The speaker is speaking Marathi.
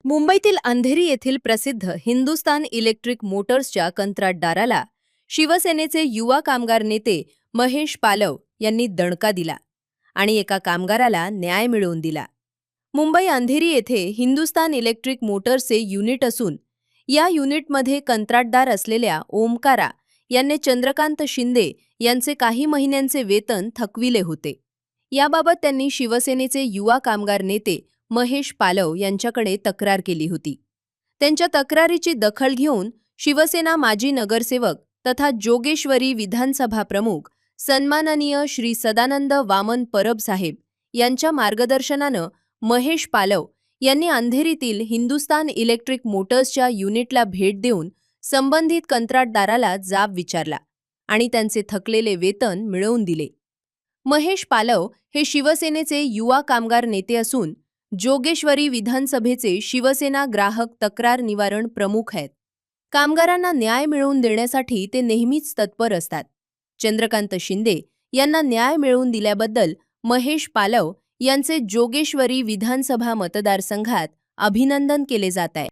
मुंबईतील अंधेरी येथील प्रसिद्ध हिंदुस्तान इलेक्ट्रिक मोटर्सच्या कंत्राटदाराला शिवसेनेचे युवा कामगार नेते महेश पालव यांनी दणका दिला आणि एका कामगाराला न्याय मिळवून दिला। मुंबई अंधेरी येथे हिंदुस्तान इलेक्ट्रिक मोटर्सचे युनिट असून या युनिटमध्ये कंत्राटदार असलेल्या ओमकारा यांनी चंद्रकांत शिंदे यांचे काही महिन्यांचे वेतन थकविले होते। याबाबत त्यांनी शिवसेनेचे युवा कामगार नेते महेश पालव यांच्याकडे तक्रार केली होती। त्यांच्या तक्रारीची दखल घेऊन शिवसेना माजी नगरसेवक तथा जोगेश्वरी विधानसभा प्रमुख सन्माननीय श्री सदानंद वामन परब साहेब यांच्या मार्गदर्शनानं महेश पालव यांनी अंधेरीतील हिंदुस्तान इलेक्ट्रिक मोटर्सच्या युनिटला भेट देऊन संबंधित कंत्राटदाराला जाब विचारला आणि त्यांचे थकलेले वेतन मिळवून दिले। महेश पालव हे शिवसेनेचे युवा कामगार नेते असून जोगेश्वरी विधानसभेचे शिवसेना ग्राहक तक्रार निवारण प्रमुख आहेत। कामगारांना न्याय मिळवून देण्यासाठी ते नेहमीच तत्पर असतात। चंद्रकांत शिंदे यांना न्याय मिळवून दिल्याबद्दल महेश पालव यांचे जोगेश्वरी विधानसभा मतदारसंघात अभिनंदन केले जात आहे।